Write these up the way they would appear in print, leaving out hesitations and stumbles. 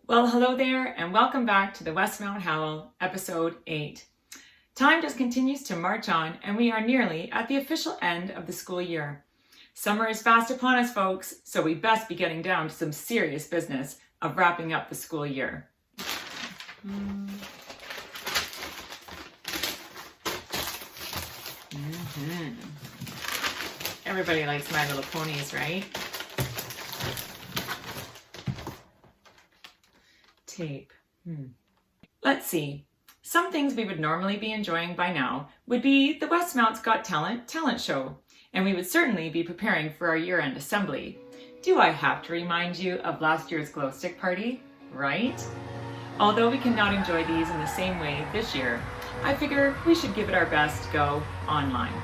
Well, hello there, and welcome back to the Westmount Howl, Episode 8. Time just continues to march on, and we are nearly at the official end of the school year. Summer is fast upon us, folks, so we best be getting down to some serious business of wrapping up the school year. Everybody likes My Little Ponies, right? Tape. Let's see. Some things we would normally be enjoying by now would be the Westmount's Got talent show, and we would certainly be preparing for our year-end assembly. Do I have to remind you of last year's glow stick party, right? Although we cannot enjoy these in the same way this year, I figure we should give it our best go online.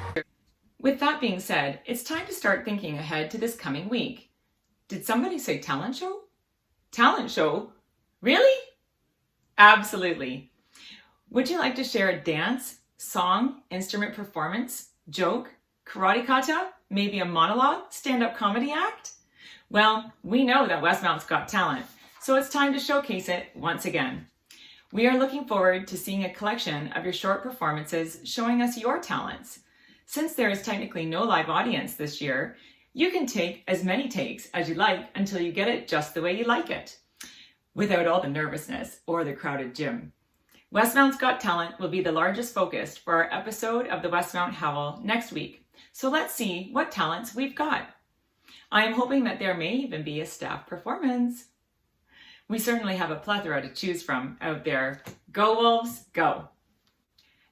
With that being said, it's time to start thinking ahead to this coming week. Did somebody say talent show? Talent show? Really? Absolutely. Would you like to share a dance, song, instrument performance, joke, karate kata, maybe a monologue, stand-up comedy act? Well, we know that Westmount's got talent, so it's time to showcase it once again. We are looking forward to seeing a collection of your short performances showing us your talents. Since there is technically no live audience this year, you can take as many takes as you like until you get it just the way you like it, without all the nervousness or the crowded gym. Westmount's Got Talent will be the largest focus for our episode of the Westmount Howl next week, so let's see what talents we've got. I am hoping that there may even be a staff performance. We certainly have a plethora to choose from out there. Go Wolves, go!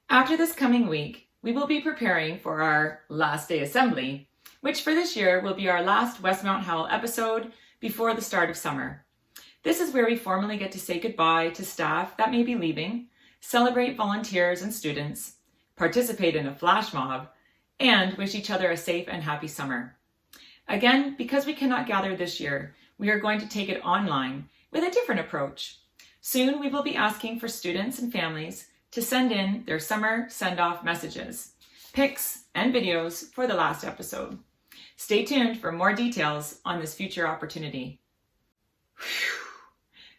After this coming week, we will be preparing for our last day assembly, which for this year will be our last Westmount Howl episode before the start of summer. This is where we formally get to say goodbye to staff that may be leaving, celebrate volunteers and students, participate in a flash mob, and wish each other a safe and happy summer. Again, because we cannot gather this year, we are going to take it online with a different approach. Soon we will be asking for students and families to send in their summer send-off messages, pics, and videos for the last episode. Stay tuned for more details on this future opportunity.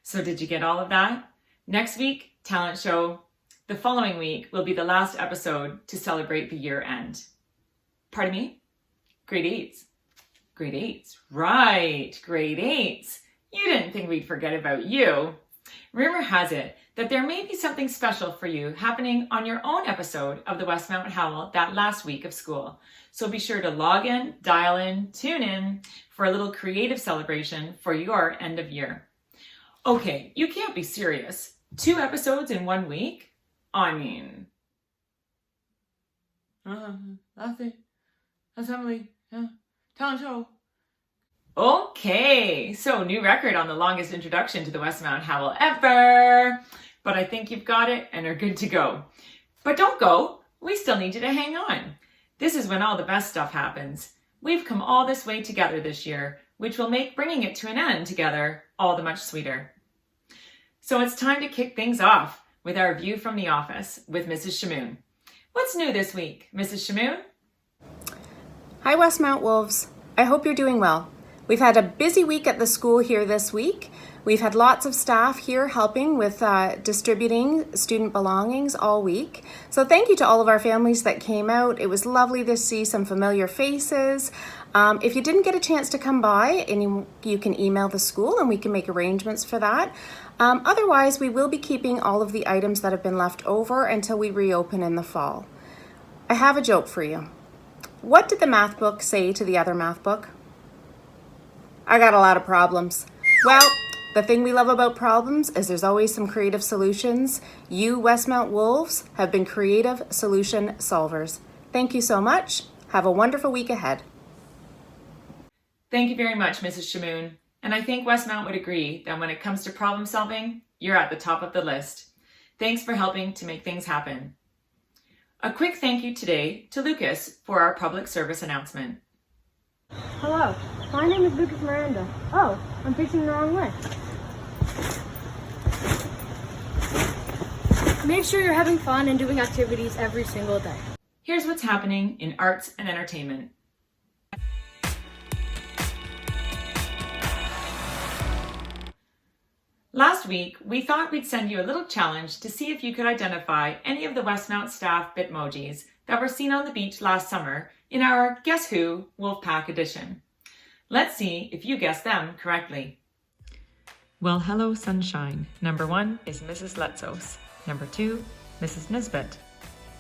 So did you get all of that? Next week, talent show. The following week will be the last episode to celebrate the year end. Pardon me? Grade 8s. Grade 8s. Right, grade 8s. You didn't think we'd forget about you. Rumor has it that there may be something special for you happening on your own episode of the Westmount Howl that last week of school. So be sure to log in, dial in, tune in for a little creative celebration for your end of year. Okay, you can't be serious. 2 episodes in 1 week? I mean... Assembly, talent show. Okay, so new record on the longest introduction to the Westmount Howl ever. But I think you've got it and are good to go. But don't go, we still need you to hang on. This is when all the best stuff happens. We've come all this way together this year, which will make bringing it to an end together all the much sweeter. So it's time to kick things off with our view from the office with Mrs. Shamoon. What's new this week, Mrs. Shamoon? Hi Westmount Wolves. I hope you're doing well. We've had a busy week at the school here this week. We've had lots of staff here helping with distributing student belongings all week. So thank you to all of our families that came out. It was lovely to see some familiar faces. If you didn't get a chance to come by, you can email the school and we can make arrangements for that. Otherwise, we will be keeping all of the items that have been left over until we reopen in the fall. I have a joke for you. What did the math book say to the other math book? I got a lot of problems. Well, the thing we love about problems is there's always some creative solutions. You, Westmount Wolves, have been creative solution solvers. Thank you so much. Have a wonderful week ahead. Thank you very much, Mrs. Shamoon. And I think Westmount would agree that when it comes to problem solving, you're at the top of the list. Thanks for helping to make things happen. A quick thank you today to Lucas for our public service announcement. Hello, my name is Lucas Miranda. Oh, I'm facing the wrong way. Make sure you're having fun and doing activities every single day. Here's what's happening in arts and entertainment. Last week, we thought we'd send you a little challenge to see if you could identify any of the Westmount staff Bitmojis that were seen on the beach last summer in our Guess Who Wolfpack Edition. Let's see if you guessed them correctly. Well, hello, sunshine. Number 1 is Mrs. Letzos. Number 2, Mrs. Nisbet.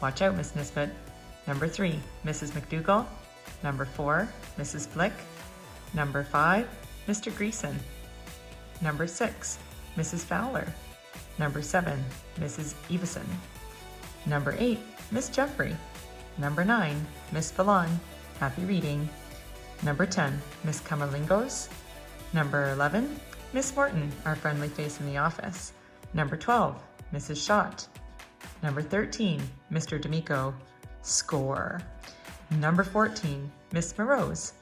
Watch out, Miss Nisbet. Number 3, Mrs. McDougall. Number 4, Mrs. Flick. Number 5, Mr. Greason. Number 6, Mrs. Fowler. Number 7, Mrs. Evison. Number 8, Miss Jeffrey. Number 9, Miss Fallon. Happy reading. Number 10, Miss Camalingos. Number 11, Miss Morton, our friendly face in the office. Number 12, Mrs. Schott. Number 13, Mr. D'Amico. Score. Number 14, Miss Morose.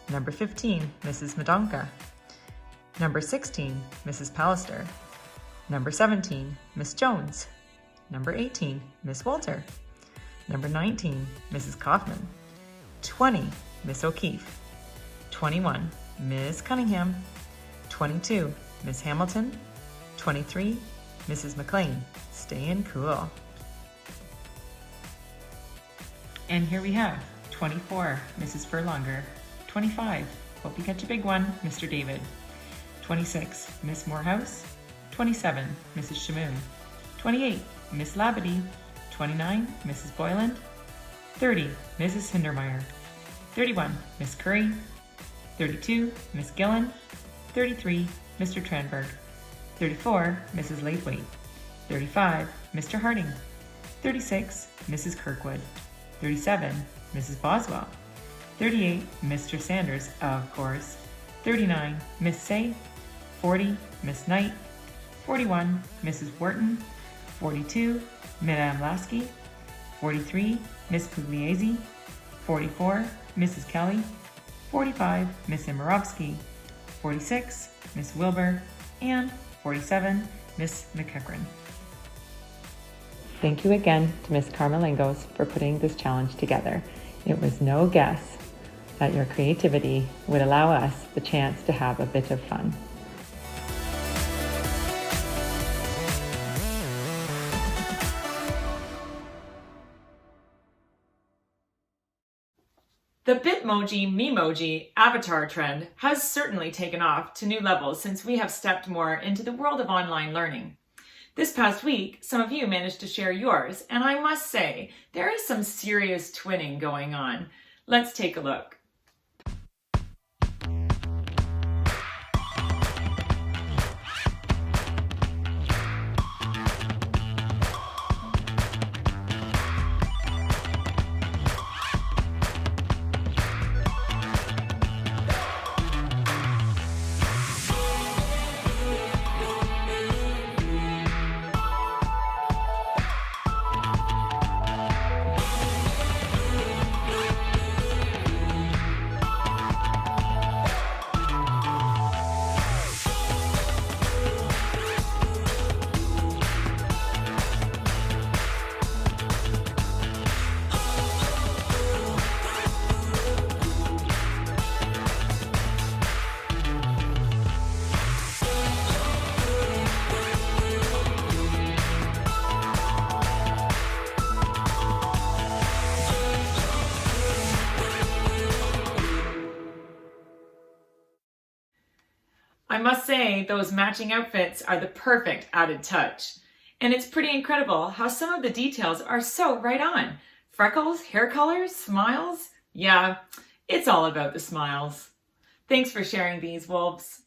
Number 15, Mrs. Madonka. Number 16, Mrs. Pallister. Number 17, Miss Jones. Number 18, Miss Walter. Number 19, Mrs. Kaufman. 20, Miss O'Keefe. 21, Miss Cunningham. 22, Miss Hamilton. 23, Mrs. McLean. Staying cool. And here we have 24, Mrs. Furlonger. 25, hope you catch a big one, Mr. David. 26, Miss Morehouse. 27, Mrs. Shamoon. 28, Miss Labadie. 29, Mrs. Boyland. 30, Mrs. Hindermeyer. 31, Miss Curry. 32, Miss Gillen. 33, Mr. Tranberg. 34, Mrs. Lathwaite. 35, Mr. Harding. 36, Mrs. Kirkwood. 37, Mrs. Boswell. 38, Mr. Sanders, of course. 39, Miss Say. 40, Miss Knight. 41, Mrs. Wharton. 42, Madame Lasky. 43, Miss Pugliese. 44, Mrs. Kelly. 45, Miss Imirovsky. 46, Miss Wilbur. And 47, Miss McEachran. Thank you again to Miss Carmelingos for putting this challenge together. It was no guess that your creativity would allow us the chance to have a bit of fun. The Bitmoji Memoji avatar trend has certainly taken off to new levels since we have stepped more into the world of online learning. This past week, some of you managed to share yours, and I must say, there is some serious twinning going on. Let's take a look. I must say, those matching outfits are the perfect added touch. And it's pretty incredible how some of the details are so right on. Freckles, hair colors, smiles. Yeah, it's all about the smiles. Thanks for sharing these, Wolves.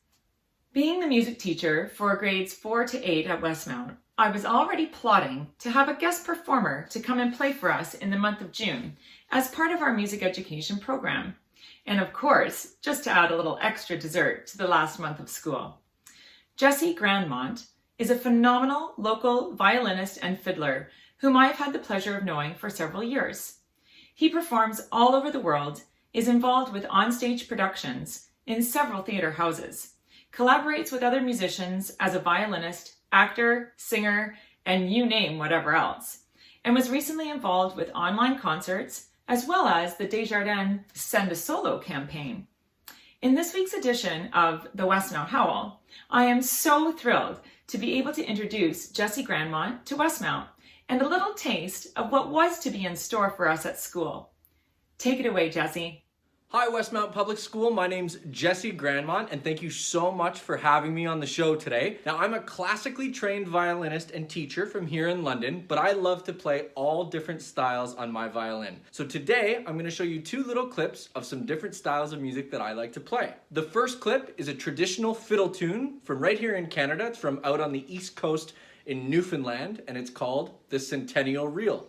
Being the music teacher for grades 4 to 8 at Westmount, I was already plotting to have a guest performer to come and play for us in the month of June as part of our music education program. And of course, just to add a little extra dessert to the last month of school. Jesse Grandmont is a phenomenal local violinist and fiddler whom I have had the pleasure of knowing for several years. He performs all over the world, is involved with onstage productions in several theater houses, collaborates with other musicians as a violinist, actor, singer, and you name whatever else, and was recently involved with online concerts as well as the Desjardins Send a Solo campaign. In this week's edition of the Westmount Howl, I am so thrilled to be able to introduce Jessie Grandmont to Westmount and a little taste of what was to be in store for us at school. Take it away, Jessie. Hi Westmount Public School, my name's Jessie Grandmont and thank you so much for having me on the show today. Now I'm a classically trained violinist and teacher from here in London, but I love to play all different styles on my violin. So today I'm going to show you two little clips of some different styles of music that I like to play. The first clip is a traditional fiddle tune from right here in Canada. It's from out on the East Coast in Newfoundland and it's called the Centennial Reel.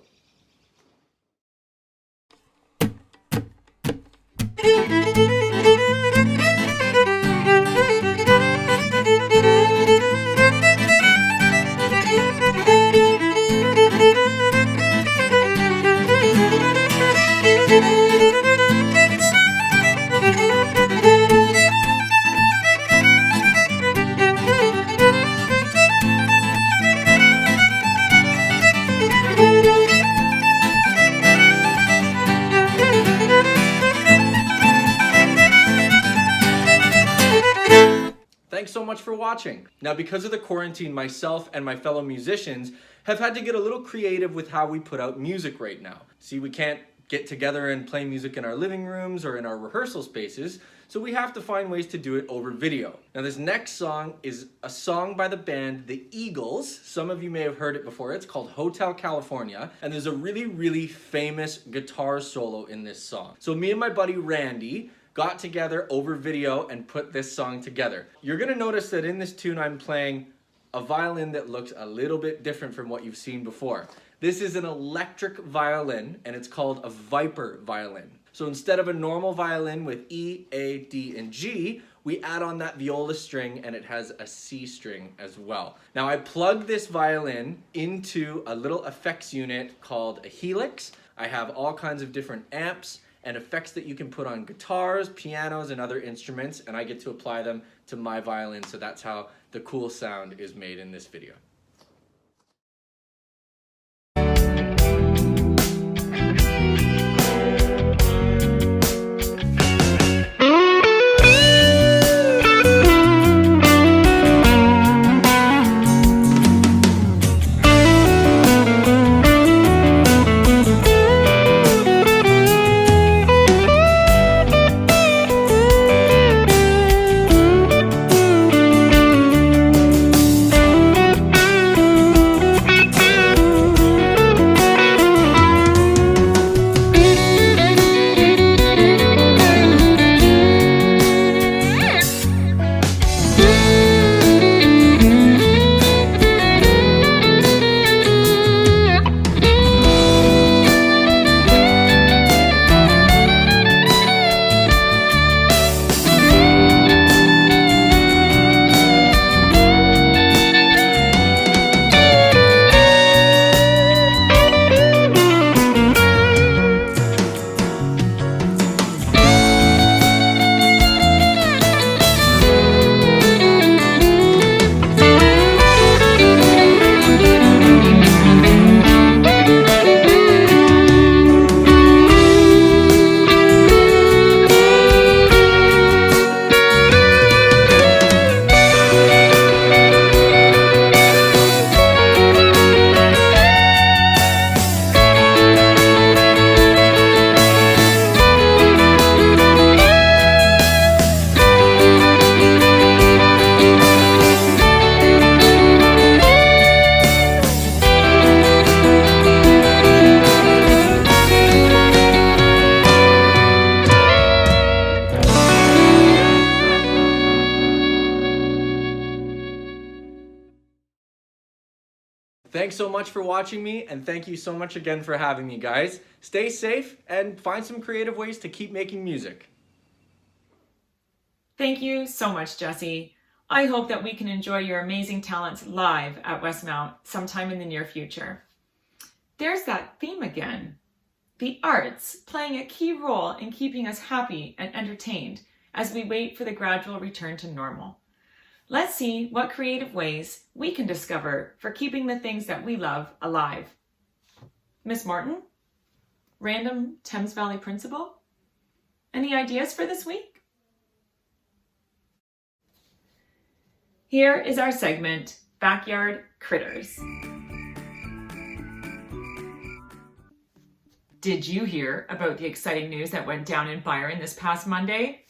Thanks so much for watching. Now, because of the quarantine, myself and my fellow musicians have had to get a little creative with how we put out music right now. See, we can't get together and play music in our living rooms or in our rehearsal spaces, so we have to find ways to do it over video. Now, this next song is a song by the band The Eagles. Some of you may have heard it before. It's called Hotel California, and there's a really famous guitar solo in this song. So me and my buddy Randy got together over video and put this song together. You're gonna notice that in this tune I'm playing a violin that looks a little bit different from what you've seen before. This is an electric violin and it's called a Viper violin. So instead of a normal violin with E, A, D, and G, we add on that viola string and it has a C string as well. Now I plug this violin into a little effects unit called a Helix. I have all kinds of different amps and effects that you can put on guitars, pianos, and other instruments, and I get to apply them to my violin, so that's how the cool sound is made in this video. Thanks so much for watching me, and thank you so much again for having me, guys. Stay safe and find some creative ways to keep making music. Thank you so much, Jessie. I hope that we can enjoy your amazing talents live at Westmount sometime in the near future. There's that theme again. The arts playing a key role in keeping us happy and entertained as we wait for the gradual return to normal. Let's see what creative ways we can discover for keeping the things that we love alive. Miss Martin? Random Thames Valley principal? Any ideas for this week? Here is our segment, Backyard Critters. Did you hear about the exciting news that went down in Byron this past Monday?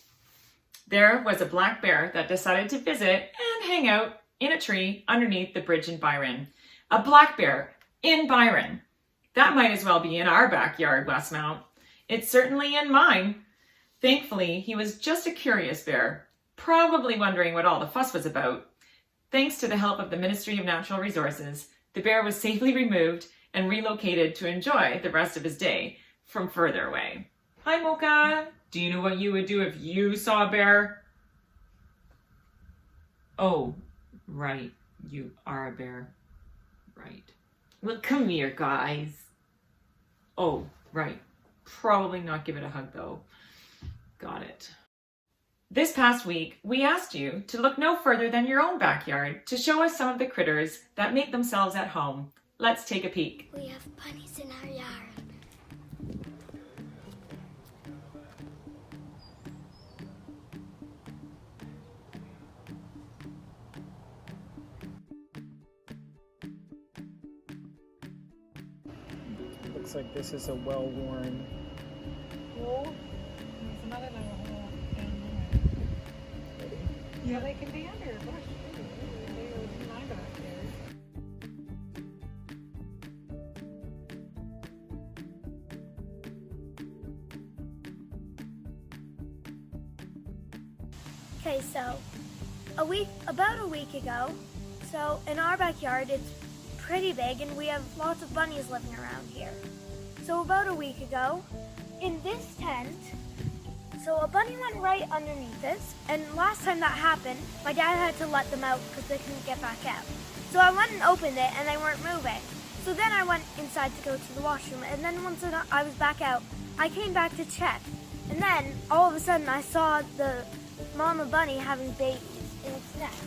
There was a black bear that decided to visit and hang out in a tree underneath the bridge in Byron. A black bear in Byron. That might as well be in our backyard, Westmount. It's certainly in mine. Thankfully, he was just a curious bear, probably wondering what all the fuss was about. Thanks to the help of the Ministry of Natural Resources, the bear was safely removed and relocated to enjoy the rest of his day from further away. Hi, Mocha. Do you know what you would do if you saw a bear? Oh, right. You are a bear. Right. Well, come here, guys. Oh, right. Probably not give it a hug, though. Got it. This past week, we asked you to look no further than your own backyard to show us some of the critters that make themselves at home. Let's take a peek. We have bunnies in our yard. Looks like this is a well-worn hole. There's another little hole down there. Yeah, they can be under a bush too. They were in my backyard. Okay, so about a week ago, so in our backyard it's pretty big and we have lots of bunnies living around here. So about a week ago, in this tent, so a bunny went right underneath this, and last time that happened, my dad had to let them out because they couldn't get back out. So I went and opened it and they weren't moving. So then I went inside to go to the washroom, and then once I was back out, I came back to check. And then all of a sudden I saw the mama bunny having babies in its nest.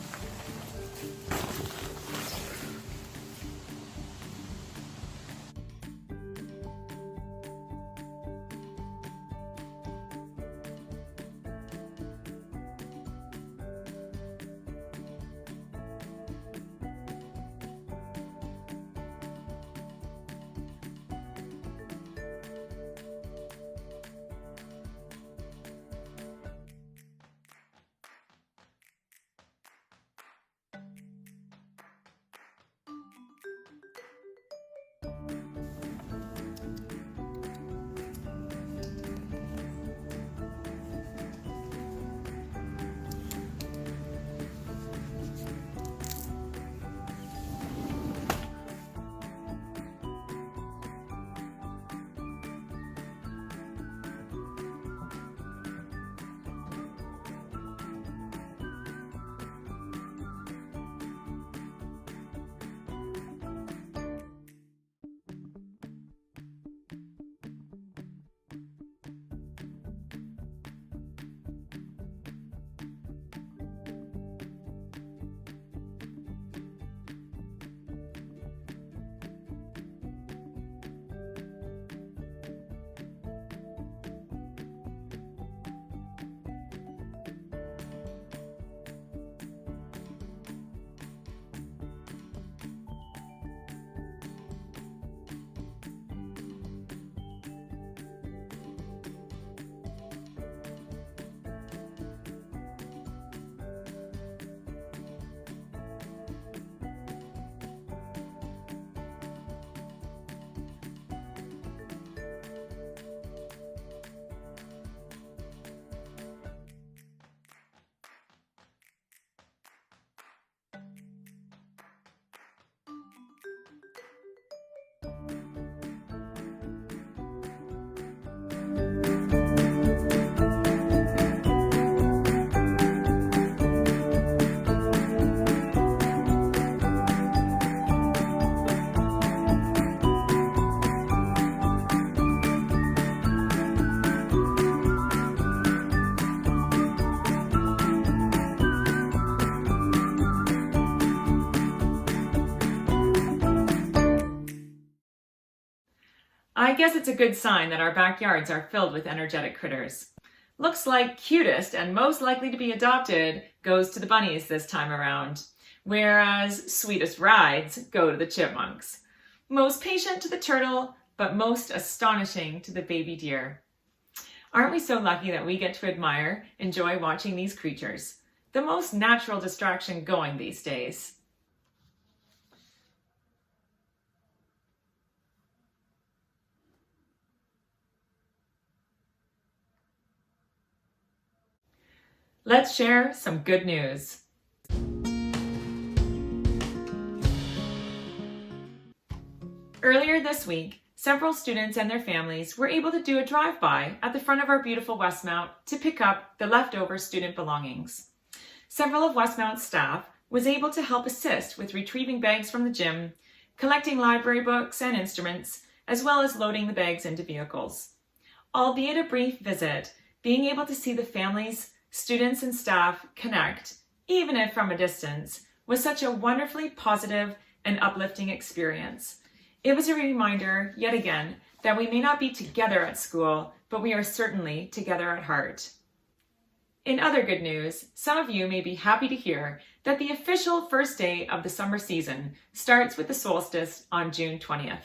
I guess it's a good sign that our backyards are filled with energetic critters. Looks like cutest and most likely to be adopted goes to the bunnies this time around, whereas sweetest rides go to the chipmunks. Most patient to the turtle, but most astonishing to the baby deer. Aren't we so lucky that we get to enjoy watching these creatures? The most natural distraction going these days. Let's share some good news. Earlier this week, several students and their families were able to do a drive-by at the front of our beautiful Westmount to pick up the leftover student belongings. Several of Westmount's staff was able to help assist with retrieving bags from the gym, collecting library books and instruments, as well as loading the bags into vehicles. Albeit a brief visit, being able to see the families, students, and staff connect, even if from a distance, was such a wonderfully positive and uplifting experience. It was a reminder, yet again, that we may not be together at school, but we are certainly together at heart. In other good news, some of you may be happy to hear that the official first day of the summer season starts with the solstice on June 20th.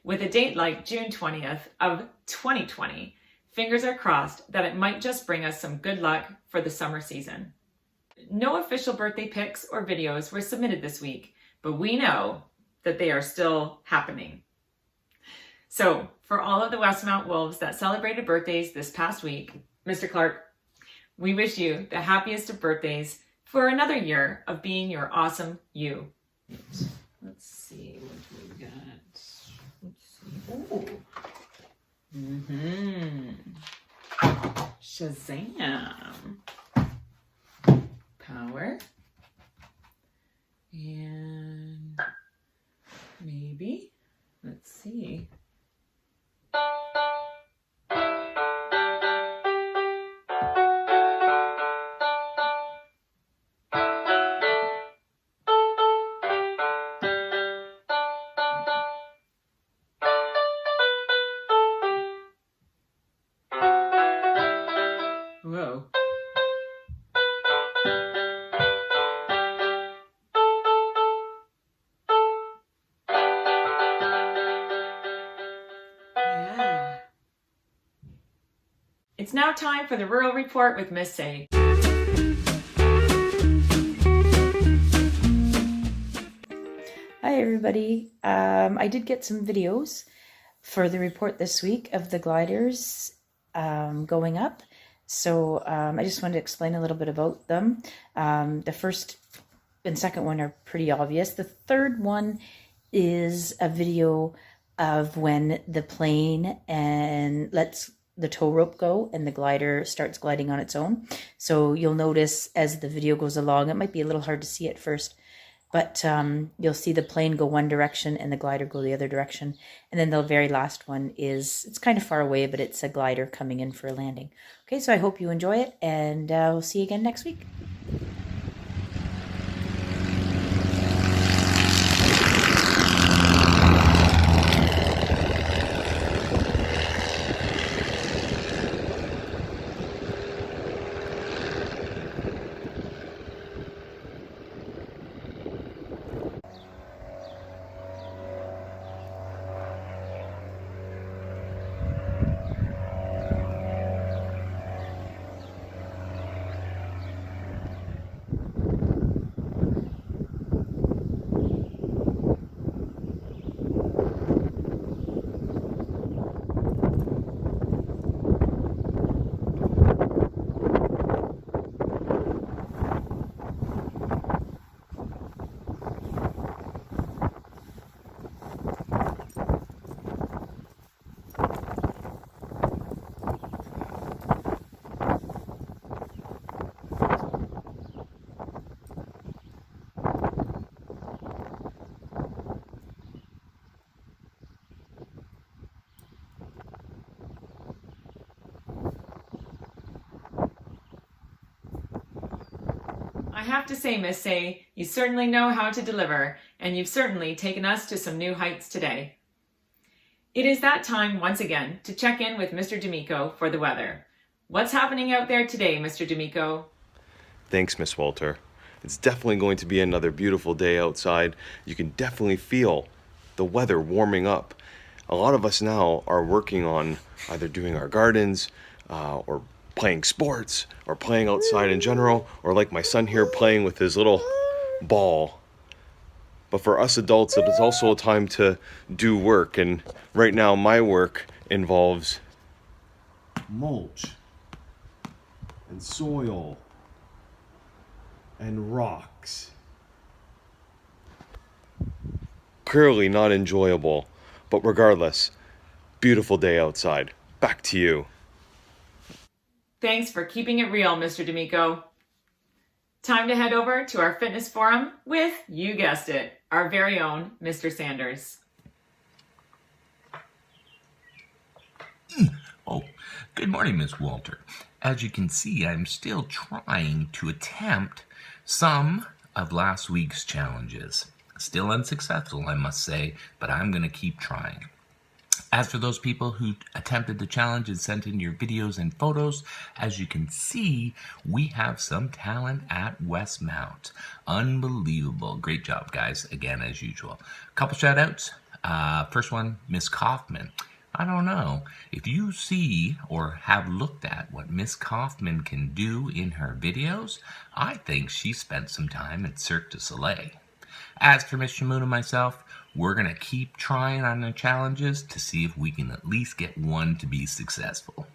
With a date like June 20th of 2020, fingers are crossed that it might just bring us some good luck for the summer season. No official birthday pics or videos were submitted this week, but we know that they are still happening. So, for all of the Westmount Wolves that celebrated birthdays this past week, Mr. Clark, we wish you the happiest of birthdays for another year of being your awesome you. Let's see what we got. Let's see. Oh. Shazam. Power. And maybe, let's see. Whoa. Yeah. It's now time for the Rural Report with Miss Say. Hi everybody. I did get some videos for the report this week of the gliders going up. So I just wanted to explain a little bit about them. The first and second one are pretty obvious. The third one is a video of when the plane and lets the tow rope go and the glider starts gliding on its own. So you'll notice as the video goes along, it might be a little hard to see at first, but you'll see the plane go one direction and the glider go the other direction. And then the very last one is, it's kind of far away, but it's a glider coming in for a landing. Okay, so I hope you enjoy it, and we'll see you again next week. I have to say, Miss Say, you certainly know how to deliver, and you've certainly taken us to some new heights today. It is that time once again to check in with Mr. D'Amico for the weather. What's happening out there today, Mr. D'Amico? Thanks, Miss Walter. It's definitely going to be another beautiful day outside. You can definitely feel the weather warming up. A lot of us now are working on either doing our gardens or playing sports or playing outside in general, or like my son here playing with his little ball. But for us adults, it is also a time to do work. And right now, my work involves mulch and soil and rocks. Clearly not enjoyable, but regardless, beautiful day outside. Back to you. Thanks for keeping it real, Mr. D'Amico. Time to head over to our fitness forum with, you guessed it, our very own Mr. Sanders. Oh, good morning, Miss Walter. As you can see, I'm still trying to attempt some of last week's challenges. Still unsuccessful, I must say, but I'm going to keep trying. As for those people who attempted the challenge and sent in your videos and photos, as you can see, we have some talent at Westmount. Unbelievable. Great job, guys, again, as usual. Couple shout outs. First one, Miss Kaufman. I don't know if you see or have looked at what Miss Kaufman can do in her videos. I think she spent some time at Cirque du Soleil. As for Miss Shamoon and myself, we're going to keep trying on the challenges to see if we can at least get one to be successful.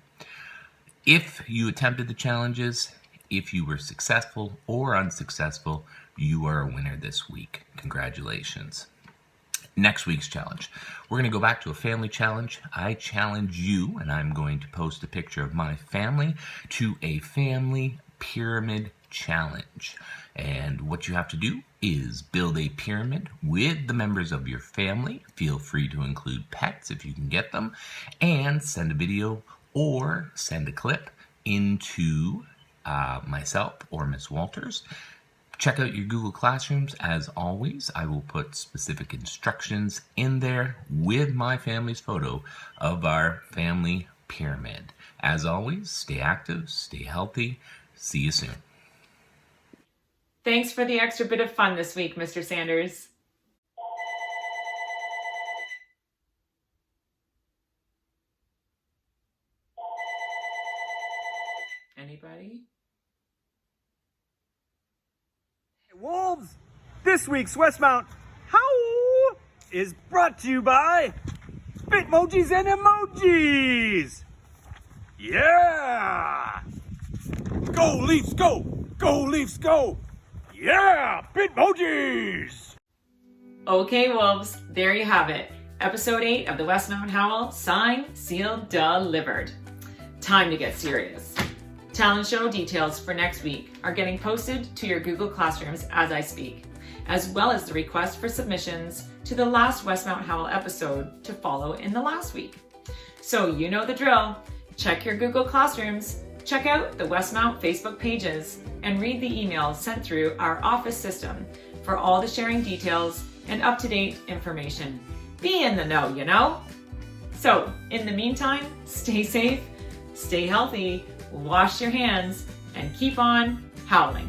If you attempted the challenges, if you were successful or unsuccessful, you are a winner this week. Congratulations. Next week's challenge, we're going to go back to a family challenge. I challenge you, and I'm going to post a picture of my family, to a family pyramid challenge. And what you have to do is build a pyramid with the members of your family. Feel free to include pets if you can get them, and send a video or send a clip into myself or Miss Walters. Check out your Google Classrooms. As always, I will put specific instructions in there with my family's photo of our family pyramid. As always, stay active, stay healthy. See you soon. Thanks for the extra bit of fun this week, Mr. Sanders. Anybody? Wolves, this week's Westmount Howl is brought to you by Bitmojis and Emojis. Yeah! Go Leafs, go! Go Leafs, go! Yeah! Bitmojis! Okay, Wolves, there you have it. Episode 8 of the Westmount Howl, signed, sealed, delivered. Time to get serious. Talent show details for next week are getting posted to your Google Classrooms as I speak, as well as the request for submissions to the last Westmount Howl episode to follow in the last week. So you know the drill. Check your Google Classrooms, check out the Westmount Facebook pages, and read the emails sent through our office system for all the sharing details and up-to-date information. Be in the know, you know? So, in the meantime, stay safe, stay healthy, wash your hands, and keep on howling.